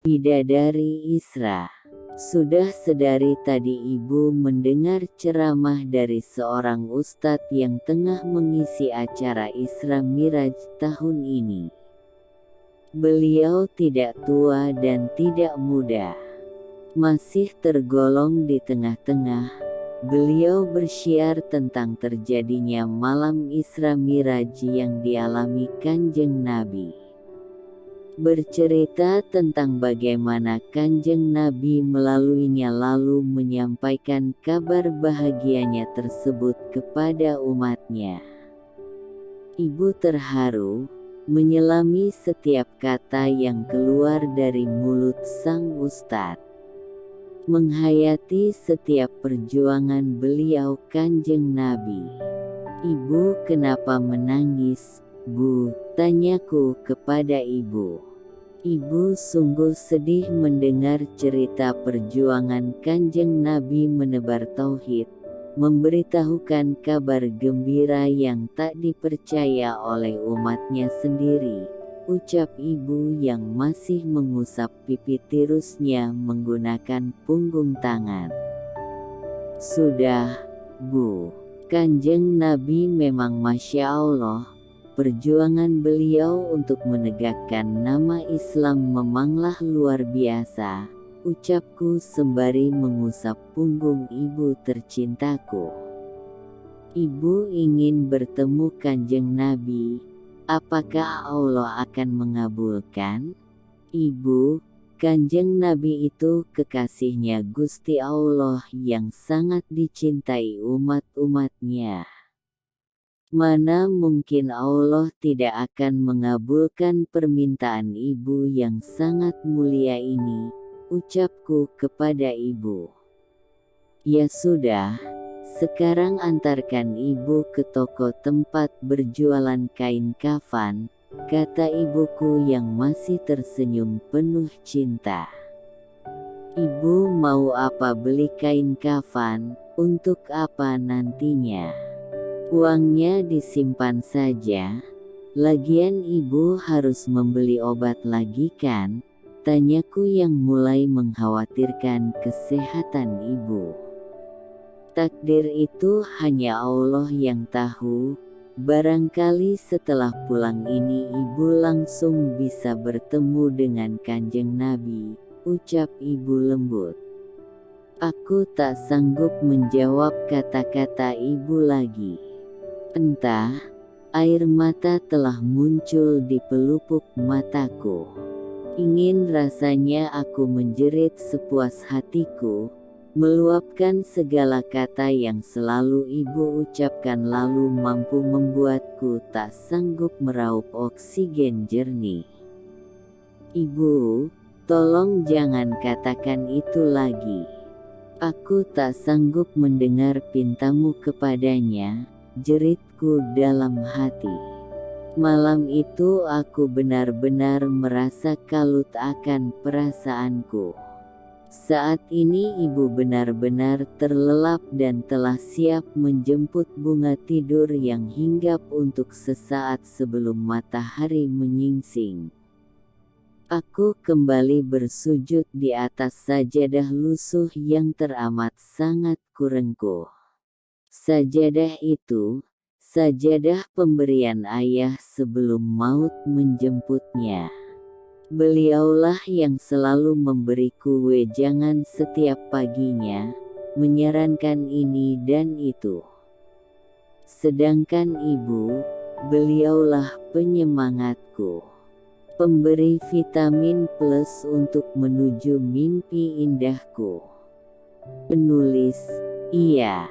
Bidadari Isra. Sudah sedari tadi ibu mendengar ceramah dari seorang ustadz yang tengah mengisi acara Isra Miraj tahun ini. Beliau tidak tua dan tidak muda. Masih tergolong di tengah-tengah. Beliau bersyiar tentang terjadinya malam Isra Miraj yang dialami Kanjeng Nabi. Bercerita tentang bagaimana Kanjeng Nabi melaluinya lalu menyampaikan kabar bahagianya tersebut kepada umatnya. Ibu terharu, menyelami setiap kata yang keluar dari mulut sang ustadz. Menghayati setiap perjuangan beliau Kanjeng Nabi. "Ibu kenapa menangis, Bu?" tanyaku kepada ibu. Ibu sungguh sedih mendengar cerita perjuangan Kanjeng Nabi menebar tauhid, memberitahukan kabar gembira yang tak dipercaya oleh umatnya sendiri, ucap ibu yang masih mengusap pipi tirusnya menggunakan punggung tangan. "Sudah, Bu. Kanjeng Nabi memang Masya Allah. Perjuangan beliau untuk menegakkan nama Islam memanglah luar biasa," ucapku sembari mengusap punggung ibu tercintaku. Ibu ingin bertemu Kanjeng Nabi. Apakah Allah akan mengabulkan? Ibu, Kanjeng Nabi itu kekasihnya Gusti Allah yang sangat dicintai umat-umatnya. Mana mungkin Allah tidak akan mengabulkan permintaan ibu yang sangat mulia ini, ucapku kepada ibu. "Ya sudah, sekarang antarkan ibu ke toko tempat berjualan kain kafan," kata ibuku yang masih tersenyum penuh cinta. "Ibu mau apa beli kain kafan, untuk apa nantinya? Uangnya disimpan saja. Lagian ibu harus membeli obat lagi kan?" tanyaku yang mulai mengkhawatirkan kesehatan ibu. Takdir itu hanya Allah yang tahu. Barangkali setelah pulang ini ibu langsung bisa bertemu dengan Kanjeng Nabi, ucap ibu lembut. Aku tak sanggup menjawab kata-kata ibu lagi. Entah, air mata telah muncul di pelupuk mataku. Ingin rasanya aku menjerit sepuas hatiku, meluapkan segala kata yang selalu ibu ucapkan lalu mampu membuatku tak sanggup meraup oksigen jernih. "Ibu, tolong jangan katakan itu lagi. Aku tak sanggup mendengar pintamu kepadanya," jeritku dalam hati. Malam itu aku benar-benar merasa kalut akan perasaanku. Saat ini ibu benar-benar terlelap dan telah siap menjemput bunga tidur yang hinggap untuk sesaat sebelum matahari menyingsing. Aku kembali bersujud di atas sajadah lusuh yang teramat sangat kurengkuh. Sajadah itu, sajadah pemberian ayah sebelum maut menjemputnya. Beliaulah yang selalu memberiku wejangan setiap paginya, menyarankan ini dan itu. Sedangkan ibu, beliaulah penyemangatku. Pemberi vitamin plus untuk menuju mimpi indahku. Penulis, iya,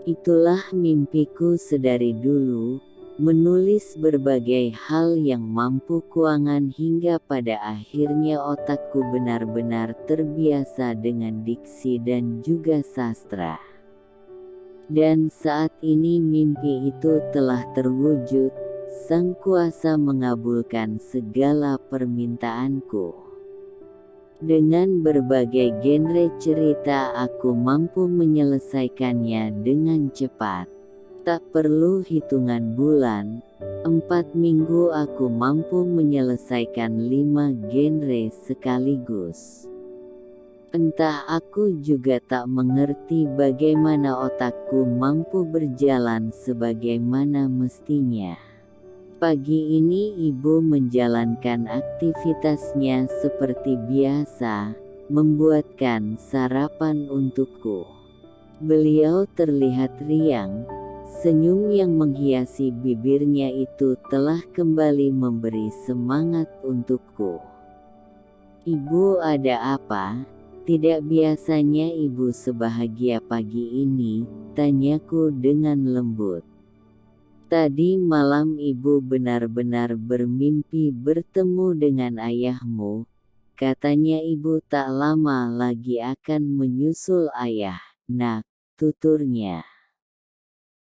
itulah mimpiku sedari dulu, menulis berbagai hal yang mampu kuangan hingga pada akhirnya otakku benar-benar terbiasa dengan diksi dan juga sastra. Dan saat ini mimpi itu telah terwujud, Sang Kuasa mengabulkan segala permintaanku. Dengan berbagai genre cerita aku mampu menyelesaikannya dengan cepat. Tak perlu hitungan bulan, 4 minggu aku mampu menyelesaikan 5 genre sekaligus. Entah aku juga tak mengerti bagaimana otakku mampu berjalan sebagaimana mestinya. Pagi ini ibu menjalankan aktivitasnya seperti biasa, membuatkan sarapan untukku. Beliau terlihat riang, senyum yang menghiasi bibirnya itu telah kembali memberi semangat untukku. Ibu, ada apa? Tidak biasanya ibu sebahagia pagi ini, tanyaku dengan lembut. Tadi malam ibu benar-benar bermimpi bertemu dengan ayahmu. Katanya ibu tak lama lagi akan menyusul ayah, nak, tuturnya.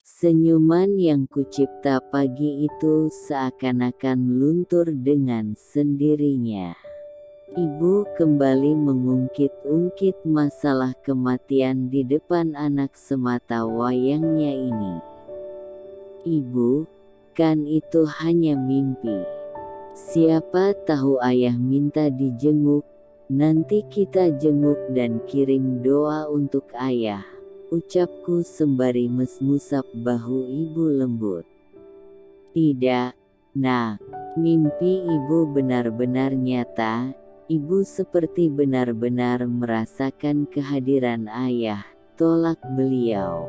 Senyuman yang kucipta pagi itu seakan-akan luntur dengan sendirinya. Ibu kembali mengungkit-ungkit masalah kematian di depan anak semata wayangnya ini. Ibu, kan itu hanya mimpi. Siapa tahu ayah minta dijenguk, nanti kita jenguk dan kirim doa untuk ayah, ucapku sembari mengusap bahu ibu lembut. Tidak, nak, mimpi ibu benar-benar nyata, ibu seperti benar-benar merasakan kehadiran ayah, tolak beliau.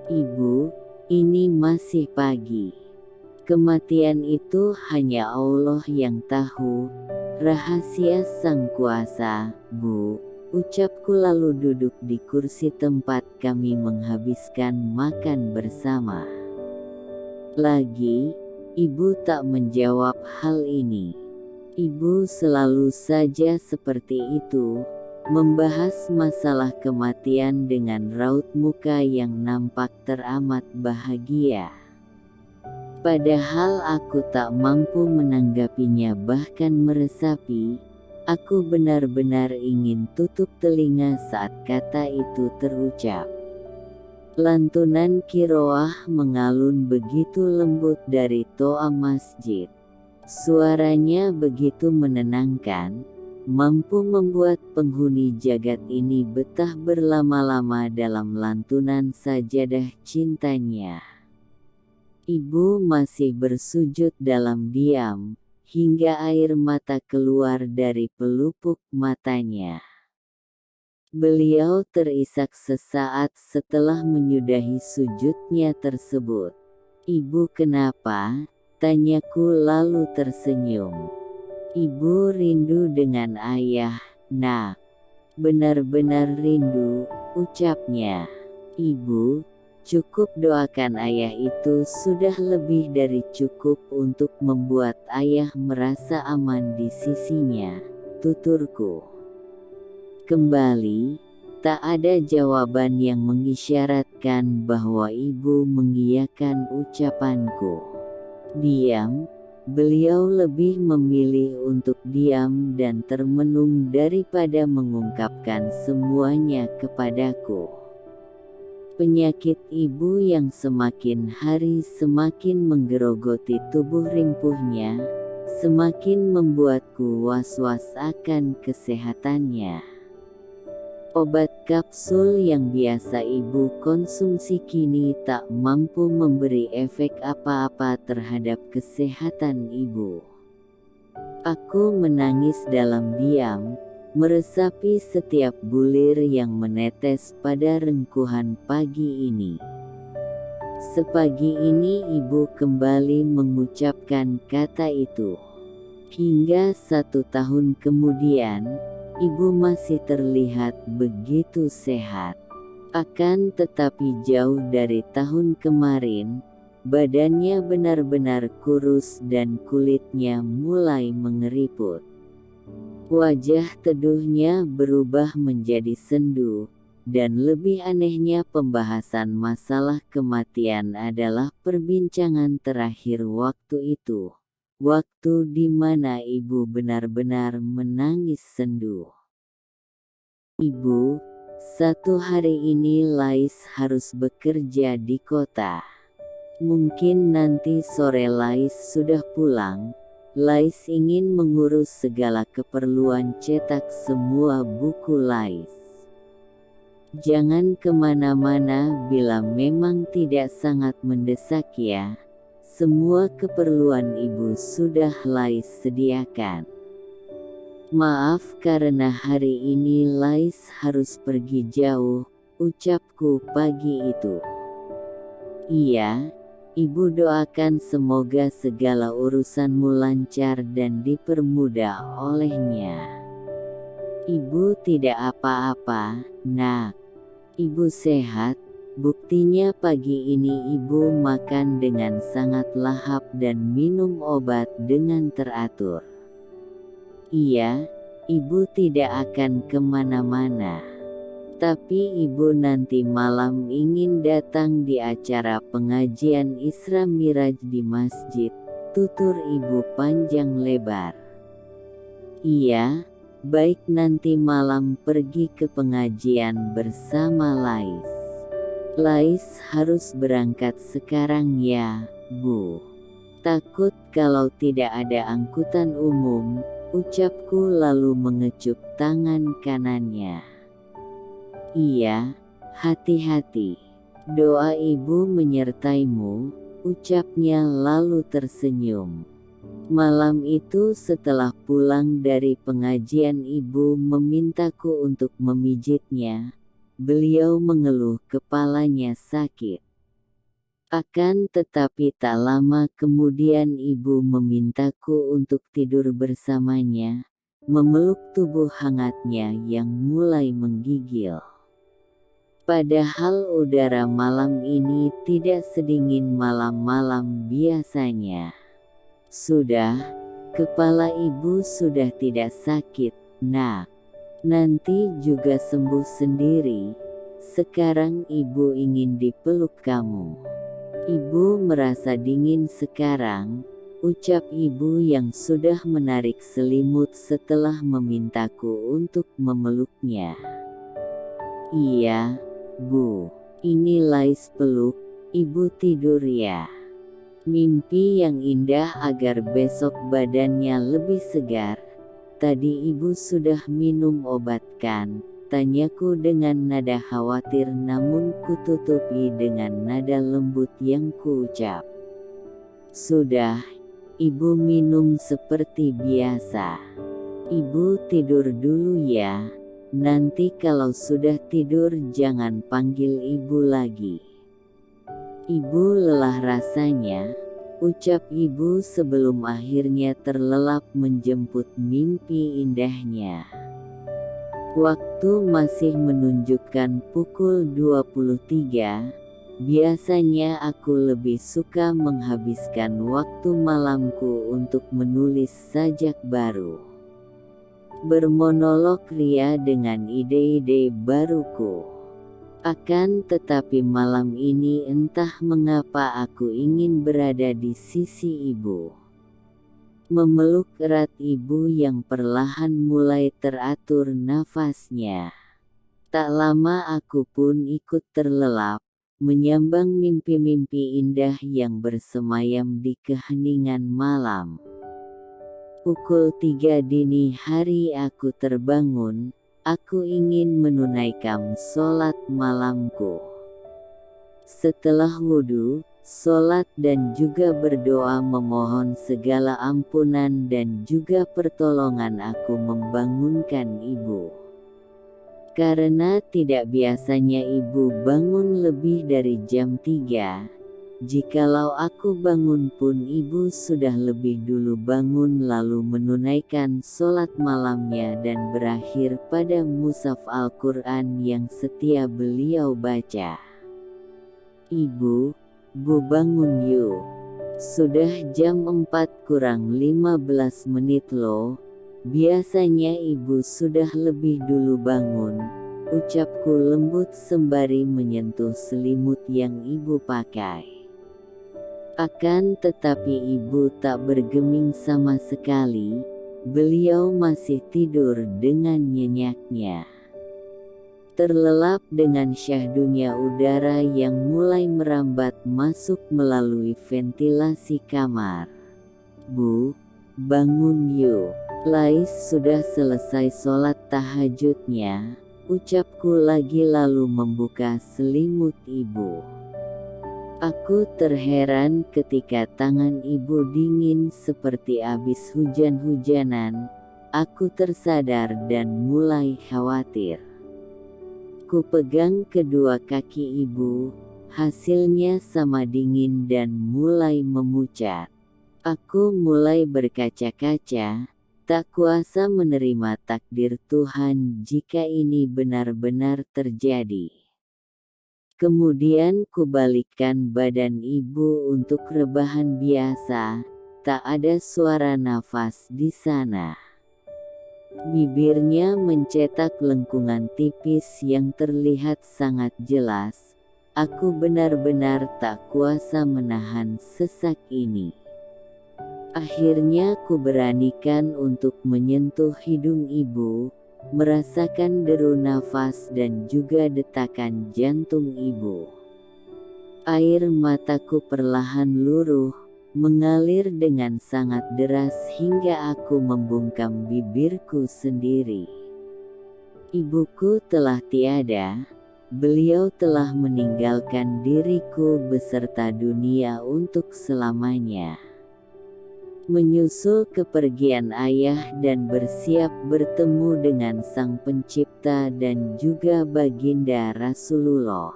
Ibu, ini masih pagi. Kematian itu hanya Allah yang tahu, rahasia Sang Kuasa, Bu, ucapku lalu duduk di kursi tempat kami menghabiskan makan bersama. Lagi, ibu tak menjawab hal ini. Ibu selalu saja seperti itu, membahas masalah kematian dengan raut muka yang nampak teramat bahagia. Padahal aku tak mampu menanggapinya bahkan meresapi, aku benar-benar ingin tutup telinga saat kata itu terucap. Lantunan kiroah mengalun begitu lembut dari toa masjid. Suaranya begitu menenangkan, mampu membuat penghuni jagat ini betah berlama-lama dalam lantunan sajadah cintanya. Ibu masih bersujud dalam diam, hingga air mata keluar dari pelupuk matanya. Beliau terisak sesaat setelah menyudahi sujudnya tersebut. Ibu kenapa? Tanyaku lalu tersenyum. Ibu rindu dengan ayah, nak. Benar-benar rindu, ucapnya. Ibu, cukup doakan ayah itu sudah lebih dari cukup untuk membuat ayah merasa aman di sisinya, tuturku. Kembali, tak ada jawaban yang mengisyaratkan bahwa ibu mengiyakan ucapanku. Diam. Beliau lebih memilih untuk diam dan termenung daripada mengungkapkan semuanya kepadaku. Penyakit ibu yang semakin hari semakin menggerogoti tubuh rimpuhnya, semakin membuatku was-was akan kesehatannya. Obat kapsul yang biasa ibu konsumsi kini tak mampu memberi efek apa-apa terhadap kesehatan ibu. Aku menangis dalam diam, meresapi setiap bulir yang menetes pada rengkuhan pagi ini. Sepagi ini ibu kembali mengucapkan kata itu. Hingga 1 tahun kemudian, ibu masih terlihat begitu sehat. Akan tetapi jauh dari tahun kemarin, badannya benar-benar kurus dan kulitnya mulai mengeriput. Wajah teduhnya berubah menjadi sendu, dan lebih anehnya pembahasan masalah kematian adalah perbincangan terakhir waktu itu. Waktu di mana ibu benar-benar menangis sendu. Ibu, Satu hari ini Lais harus bekerja di kota. Mungkin nanti sore Lais sudah pulang. Lais ingin mengurus segala keperluan cetak semua buku Lais. Jangan kemana-mana bila memang tidak sangat mendesak ya. Semua keperluan ibu sudah Lais sediakan. Maaf karena hari ini Lais harus pergi jauh, ucapku pagi itu. Iya, ibu doakan semoga segala urusanmu lancar dan dipermudah olehnya. Ibu tidak apa-apa, nak. Ibu sehat, buktinya pagi ini ibu makan dengan sangat lahap dan minum obat dengan teratur. Iya, ibu tidak akan kemana-mana. Tapi ibu nanti malam ingin datang di acara pengajian Isra Miraj di masjid, tutur ibu panjang lebar. Iya, baik nanti malam pergi ke pengajian bersama Lais. Lais harus berangkat sekarang ya, Bu. Takut kalau tidak ada angkutan umum, ucapku lalu mengecup tangan kanannya. Iya, hati-hati. Doa ibu menyertaimu, ucapnya lalu tersenyum. Malam itu setelah pulang dari pengajian ibu memintaku untuk memijitnya. Beliau mengeluh kepalanya sakit. Akan tetapi tak lama kemudian ibu memintaku untuk tidur bersamanya, memeluk tubuh hangatnya yang mulai menggigil. Padahal udara malam ini tidak sedingin malam-malam biasanya. Sudah, kepala ibu sudah tidak sakit, nak. Nanti juga sembuh sendiri. Sekarang ibu ingin dipeluk kamu. Ibu merasa dingin sekarang, ucap ibu yang sudah menarik selimut setelah memintaku untuk memeluknya. Iya, Bu, ini Lais peluk, ibu tidur ya. Mimpi yang indah agar besok badannya lebih segar. Tadi ibu sudah minum obat kan? Tanyaku dengan nada khawatir namun kututupi dengan nada lembut yang kuucap. Sudah, ibu minum seperti biasa. Ibu tidur dulu ya, nanti kalau sudah tidur jangan panggil ibu lagi. Ibu lelah rasanya, ucap ibu sebelum akhirnya terlelap menjemput mimpi indahnya. Waktu masih menunjukkan pukul 23, biasanya aku lebih suka menghabiskan waktu malamku untuk menulis sajak baru. Bermonolog ria dengan ide-ide baruku. Akan tetapi malam ini entah mengapa aku ingin berada di sisi ibu. Memeluk erat ibu yang perlahan mulai teratur nafasnya. Tak lama aku pun ikut terlelap, menyambang mimpi-mimpi indah yang bersemayam di keheningan malam. Pukul 3 dini hari aku terbangun, aku ingin menunaikan sholat malamku. Setelah wudhu, sholat dan juga berdoa memohon segala ampunan dan juga pertolongan aku membangunkan ibu. Karena tidak biasanya ibu bangun lebih dari jam 3, jikalau aku bangun pun ibu sudah lebih dulu bangun lalu menunaikan sholat malamnya dan berakhir pada mushaf Al-Quran yang setia beliau baca. Ibu, Bu bangun yuk. Sudah jam 4 kurang 15 menit loh. Biasanya ibu sudah lebih dulu bangun, ucapku lembut sembari menyentuh selimut yang ibu pakai. Akan tetapi ibu tak bergeming sama sekali, beliau masih tidur dengan nyenyaknya. terlelap dengan syahdunya udara yang mulai merambat masuk melalui ventilasi kamar. "Bu, bangun yuk. Lais sudah selesai sholat tahajudnya," ucapku lagi lalu membuka selimut ibu. Aku terheran ketika tangan ibu dingin seperti abis hujan-hujanan. Aku tersadar dan mulai khawatir. Ku pegang kedua kaki ibu, hasilnya sama dingin dan mulai memucat. Aku mulai berkaca-kaca, tak kuasa menerima takdir Tuhan jika ini benar-benar terjadi. Kemudian kubalikkan badan ibu untuk rebahan biasa, tak ada suara nafas di sana. Bibirnya mencetak lengkungan tipis yang terlihat sangat jelas. Aku benar-benar tak kuasa menahan sesak ini. Akhirnya kuberanikan untuk menyentuh hidung ibu, merasakan deru nafas dan juga detakan jantung ibu. Air mataku perlahan luruh, mengalir dengan sangat deras hingga aku membungkam bibirku sendiri. Ibuku telah tiada, beliau telah meninggalkan diriku beserta dunia untuk selamanya. Menyusul kepergian ayah dan bersiap bertemu dengan Sang Pencipta dan juga Baginda Rasulullah.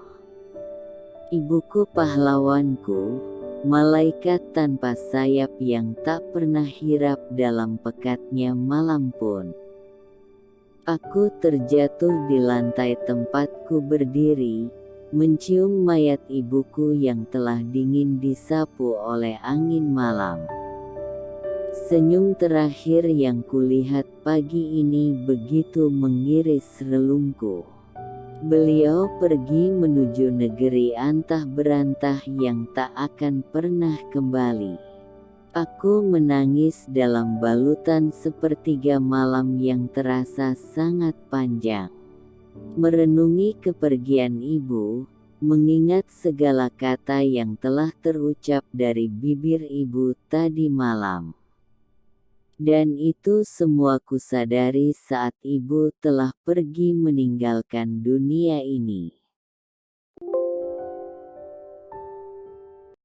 Ibuku pahlawanku, malaikat tanpa sayap yang tak pernah hirap dalam pekatnya malam pun. Aku terjatuh di lantai tempatku berdiri, mencium mayat ibuku yang telah dingin disapu oleh angin malam. Senyum terakhir yang kulihat pagi ini begitu mengiris relungku. Beliau pergi menuju negeri antah berantah yang tak akan pernah kembali. Aku menangis dalam balutan sepertiga malam yang terasa sangat panjang. Merenungi kepergian ibu, mengingat segala kata yang telah terucap dari bibir ibu tadi malam. Dan itu semua kusadari saat ibu telah pergi meninggalkan dunia ini.